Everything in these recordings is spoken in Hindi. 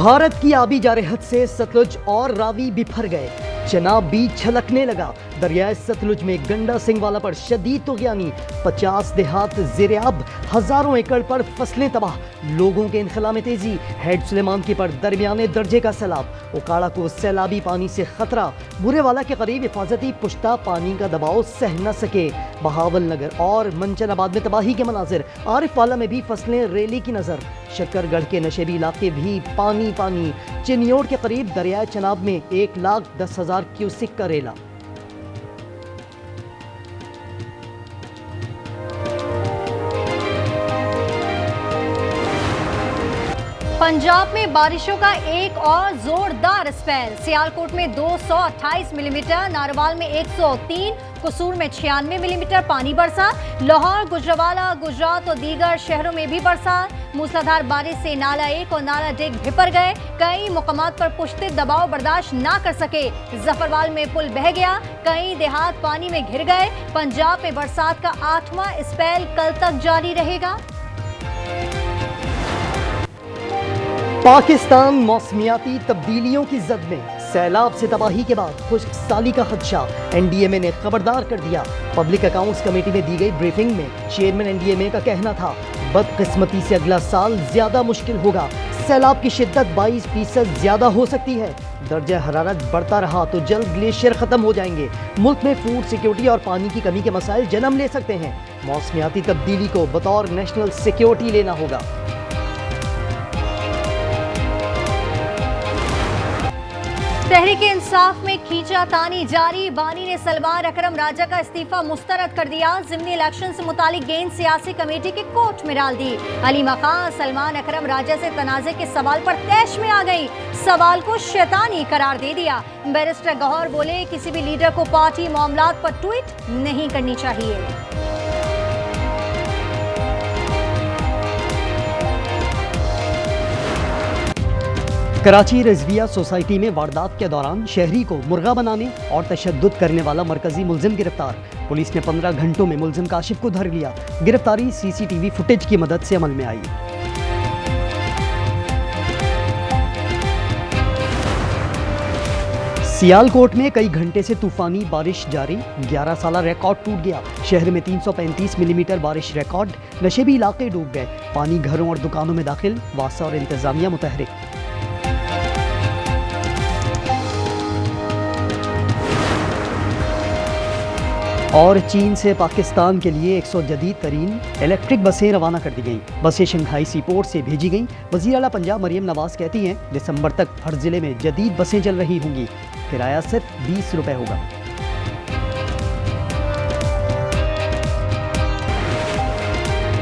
भारत की आबी जारहत से सतलुज और रावी बिफर गए, चनाब भी छलकने लगा। दरियाए सतलुज में गंडा सिंह वाला पर शदीद तूफ़ानी, 50 देहात ज़ेर-ए-आब, हजारों एकड़ पर फसलें तबाह, लोगों के इनखला में तेजी। हेड सुलेमान की पर दरमियाने दर्जे का सैलाब, उकाड़ा को सैलाबी पानी से खतरा, बुरे वाला के करीब हिफाजती पुश्ता पानी का दबाव सह न सके। बहावल नगर और मंचनाबाद में तबाही के मनाजिर, आरिफ वाला में भी फसलें रेली की नजर। शक्करगढ़ के नशेबी इलाके भी पानी पानी, चिन्योड़ के करीब दरियाए चनाब में 1,10,000 क्यूसिक का रेला। पंजाब में बारिशों का एक और जोरदार स्पेल, सियालकोट में 228 मिलीमीटर, नारवाल में 103, कसूर में 96 मिलीमीटर पानी बरसा। लाहौर, गुजरावाला, गुजरात और दीगर शहरों में भी बरसा। मूसलाधार बारिश से नाला 1 और नाला डेग भिपर गए, कई मुकामात पर पुश्ते दबाव बर्दाश्त ना कर सके। जफरवाल में पुल बह गया, कई देहात पानी में घिर गए। पंजाब में बरसात का 8वां स्पेल कल तक जारी रहेगा। पाकिस्तान मौसमियाती तब्दीलियों की जद में, सैलाब से तबाही के बाद खुश्क साली का खदशा, एनडीएमए ने खबरदार कर दिया। पब्लिक अकाउंट्स कमेटी में दी गई ब्रीफिंग में चेयरमैन एनडीएमए का कहना था, बदकिस्मती से अगला साल ज्यादा मुश्किल होगा, सैलाब की शिद्दत 22% ज्यादा हो सकती है। दर्जा हरारत बढ़ता रहा तो जल्द ग्लेशियर खत्म हो जाएंगे, मुल्क में फूड सिक्योरिटी और पानी की कमी के मसाइल जन्म ले सकते हैं। मौसमियाती तब्दीली को बतौर नेशनल सिक्योरिटी लेना होगा। तहरीके इंसाफ में खींचातानी जारी, बानी ने सलमान अकरम राजा का इस्तीफा मुस्तरद कर दिया। ज़िमनी इलेक्शन से मुतालिक गेंद सियासी कमेटी के कोर्ट में डाल दी। अलीमा खान सलमान अकरम राजा से तनाज़े के सवाल पर तैश में आ गई, सवाल को शैतानी करार दे दिया। बैरिस्टर गौहर बोले, किसी भी लीडर को पार्टी मामलात पर ट्वीट नहीं करनी चाहिए। कराची रिजविया सोसाइटी में वारदात के दौरान शहरी को मुर्गा बनाने और तशद्दुद करने वाला मरकजी मुलजिम गिरफ्तार। पुलिस ने 15 घंटों में मुलजिम काशिफ को धर लिया। गिरफ्तारी सीसीटीवी फुटेज की मदद से अमल में आई। सियालकोट में कई घंटे से तूफानी बारिश जारी, 11 साला रिकॉर्ड टूट गया। शहर में 335 मिलीमीटर बारिश रिकॉर्ड, नशेबी इलाके डूब गए, पानी घरों और दुकानों में दाखिल, वासा और इंतजामिया मुतहरिक। और चीन से पाकिस्तान के लिए 100 जदीद तरीन इलेक्ट्रिक बसें रवाना कर दी गईं। बसें शंघाई सी पोर्ट से भेजी गईं। वज़ीर आला पंजाब मरियम नवाज कहती हैं, दिसंबर तक हर जिले में जदीद बसें चल रही होंगी, किराया सिर्फ 20 रुपए होगा।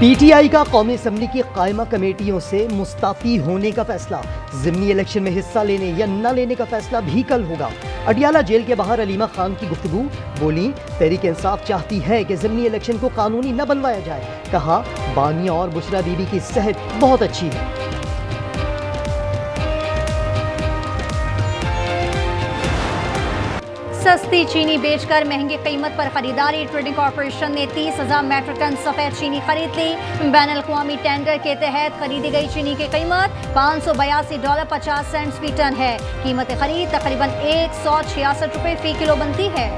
पीटीआई का कौमी असम्बली की कायमा कमेटियों से मुस्ताफी होने का फैसला, ज़िमनी इलेक्शन में हिस्सा लेने या न लेने का फैसला भी कल होगा। अडियाला जेल के बाहर अलीमा खान की गुफ्तगू, बोली तहरीक इंसाफ चाहती है कि ज़िमनी इलेक्शन को कानूनी न बनवाया जाए। कहा, बानिया और बुशरा बीबी की सेहत बहुत अच्छी है। सस्ती चीनी बेचकर महंगी कीमत पर खरीदारी, ट्रेडिंग कॉर्पोरेशन ने 30,000 मैट्रिक टन सफेद चीनी खरीद ली। बैन अल-अक़वामी टेंडर के तहत खरीदी गई चीनी की कीमत $582.50 फी टन है। कीमत खरीद तकरीबन 166 रुपए फी किलो बनती है।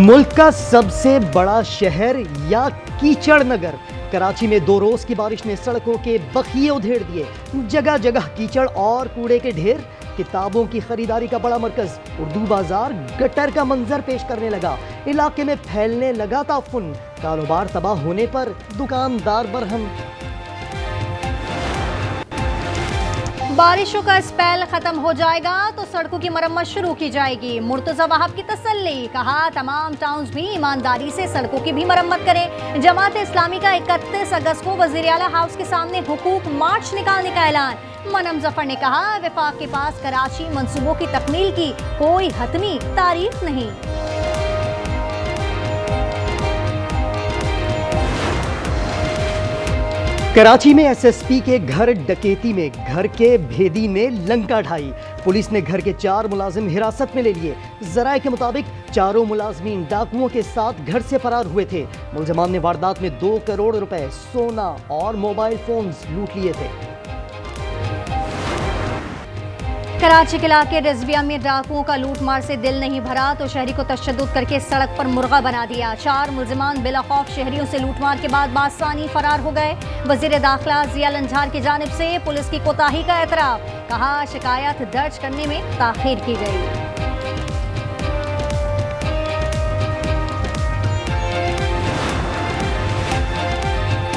मुल्क का सबसे बड़ा शहर या कीचड़ नगर, कराची में 2 रोज की बारिश ने सड़कों के बखिए उधेड़ दिए, जगह जगह कीचड़ और कूड़े के ढेर। किताबों की खरीदारी का बड़ा मरकज उर्दू बाजार गटर का मंजर पेश करने लगा, इलाके में फैलने लगा ताफुन, कारोबार तबाह होने पर दुकानदार बरहम। बारिशों का स्पेल खत्म हो जाएगा तो सड़कों की मरम्मत शुरू की जाएगी। मुर्तजा वहाब की तसल्ली, कहा तमाम टाउन्स भी ईमानदारी से सड़कों की भी मरम्मत करें। जमात इस्लामी का 31 अगस्त को वज़ीर आला हाउस के सामने हुकूक मार्च निकालने का ऐलान। मनम जफर ने कहा, वफाक के पास कराची मंसूबों की तकमील की कोई हतमी तारीख नहीं। कराची में एसएसपी के घर डकैती में घर के भेदी ने लंका ढाई। पुलिस ने घर के 4 मुलाजिम हिरासत में ले लिए। जराये के मुताबिक चारों मुलाजमीन डाकुओं के साथ घर से फरार हुए थे। मुलजमान ने वारदात में 2 करोड़ रुपए, सोना और मोबाइल फोन्स लूट लिए थे। कराची के इलाके रिजविया में डाकुओं का लूटमार से दिल नहीं भरा तो शहरी को तशद्दुद करके सड़क पर मुर्गा बना दिया। 4 मुलजिमान बिला खौफ शहरियों से लूटमार के बाद बासानी फरार हो गए। वजीर दाखिला जिया लंझार की जानिब से पुलिस की कोताही का एतराफ, कहा शिकायत दर्ज करने में ताखीर की गई।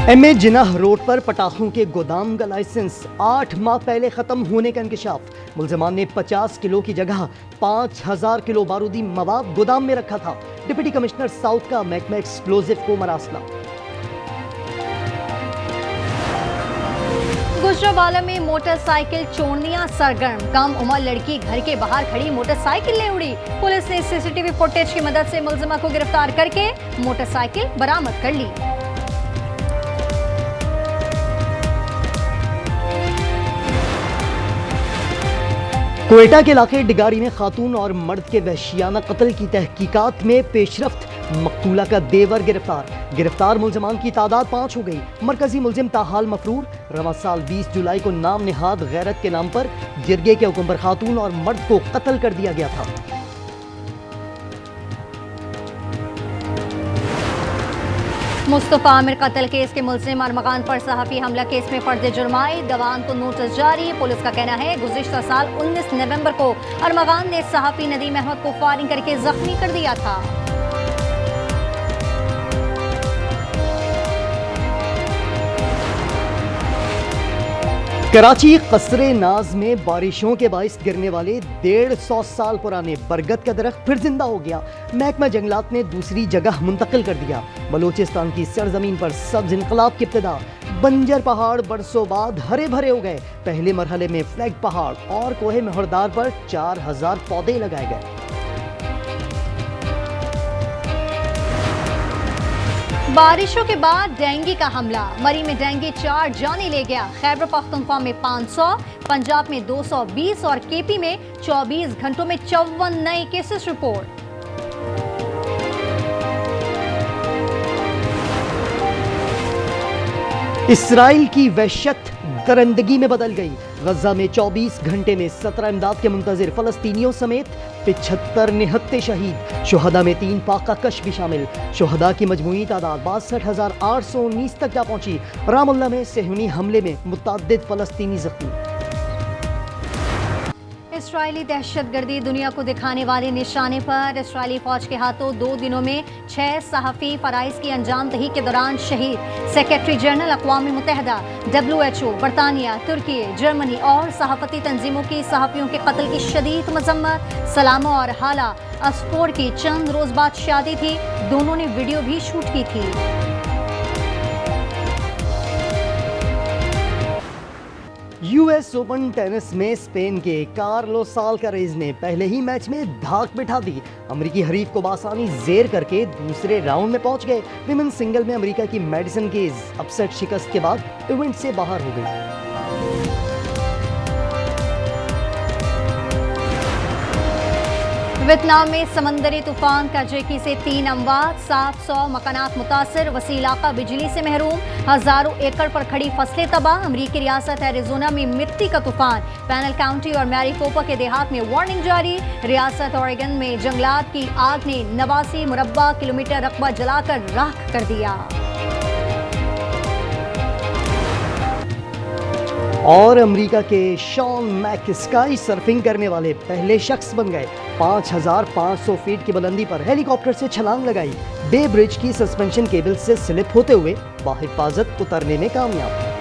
एमए जिनाह रोड पर पटाखों के गोदाम का लाइसेंस 8 माह पहले खत्म होने का इंकशाफ। मुलजमान ने 50 किलो की जगह 5000 किलो बारूदी मवाद गोदाम में रखा था। डिप्टी कमिश्नर साउथ का महकमा एक्सप्लोजिव को मरासला। गुजरावाला में मोटरसाइकिल चोरनियां सरगर्म, कम उम्र लड़की घर के बाहर खड़ी मोटरसाइकिल ले उड़ी। पुलिस ने सीसीटीवी फुटेज की मदद से मुलजिमा को गिरफ्तार करके मोटरसाइकिल बरामद कर ली। क्वेटा के इलाके डिगारी में खातून और मर्द के वहशियाना कत्ल की तहकीकात में पेशरफ्त, मकतूला का देवर गिरफ्तार मुलजमान की तादाद 5 हो गई। मरकजी मुलजिम ताहाल मफरूर रवा साल 20 जुलाई को नाम निहाद गैरत के नाम पर जिरगे के हुक्म पर खातून और मर्द को कत्ल कर दिया गया था। मुस्तफा आमिर कत्ल केस के मुलजिम अरमगान पर सहाफी हमला केस में फर्द जुर्माई, गवान को नोटिस जारी। पुलिस का कहना है गुज़िश्ता साल 19 नवंबर को अरमगान ने सहाफी नदीम अहमद को फायरिंग करके जख्मी कर दिया था। कराची कसरे नाज में बारिशों के बाइस गिरने वाले 150 साल पुराने बरगद का दरख्त फिर जिंदा हो गया। महकमा जंगलात ने दूसरी जगह मुंतकिल कर दिया। बलोचिस्तान की सरजमीन पर सब्ज इनकलाब की इब्तिदा। बंजर पहाड़ बरसों बाद हरे भरे हो गए। पहले मरहले में फ्लैग पहाड़ और कोहे मेहरदार पर 4000 पौधे लगाए गए। बारिशों के बाद डेंगू का हमला, मरी में डेंगू 4 जाने ले गया। खैबर पख्तूनख्वा में 500, पंजाब में 220 और केपी में 24 घंटों में 54 नए केसेस रिपोर्ट। इसराइल की वहशत दरंदगी में बदल गई। गजा में 24 घंटे में 17 इमदाद के मुंतजिर फलस्तीनियों समेत 75 निहत्ते शहीद। शुहदा में 3 पाक कश भी शामिल। शुहदा की मजमूई तादाद 62,819 तक जा पहुंची। रामुल्ला में सेहूनी हमले में मुतअद्दिद फलस्तीनी जख्मी। इसराइली दहशतगर्दी दुनिया को दिखाने वाले निशाने पर इसराइली फौज के हाथों 2 दिनों में 6 सहाफ़ी फराइज की अंजामदही के दौरान शहीद। सेक्रेटरी जनरल अक़वाम मुत्तहिदा, WHO, बरतानिया, तुर्की, जर्मनी और सहाफ़ती तंजीमों की सहाफ़ियों के कत्ल की शदीद मज़म्मत। सलामा और हाला अस्फोर की चंद रोज़ बाद शादी थी। दोनों ने वीडियो भी शूट की थी। यूएस ओपन टेनिस में स्पेन के कार्लोस अल्कारेज ने पहले ही मैच में धाक बिठा दी। अमेरिकी हरीफ को बासानी जेर करके दूसरे राउंड में पहुंच गए। विमेन सिंगल में अमेरिका की मैडिसन कीज अपसेट शिकस्त के बाद इवेंट से बाहर हो गई। वियतनाम में समंदरी तूफान काजेकी से 3 अमवात, 700 मकानात मुतासर, वसी इलाका बिजली से महरूम, हजारों एकड़ पर खड़ी फसलें तबाह। अमरीकी रियासत एरिजोना में मिट्टी का तूफान, पैनल काउंटी और मैरीकोपा के देहात में वार्निंग जारी। रियासत ओरेगन में जंगलात की आग ने 89 मुरब्बा किलोमीटर रकबा जलाकर राख कर दिया। और अमेरिका के शॉन मैक स्काई सर्फिंग करने वाले पहले शख्स बन गए। 5500 फीट की बुलंदी पर हेलीकॉप्टर से छलांग लगाई। बे ब्रिज की सस्पेंशन केबल से स्लिप होते हुए बाहिफाजत उतरने में कामयाब।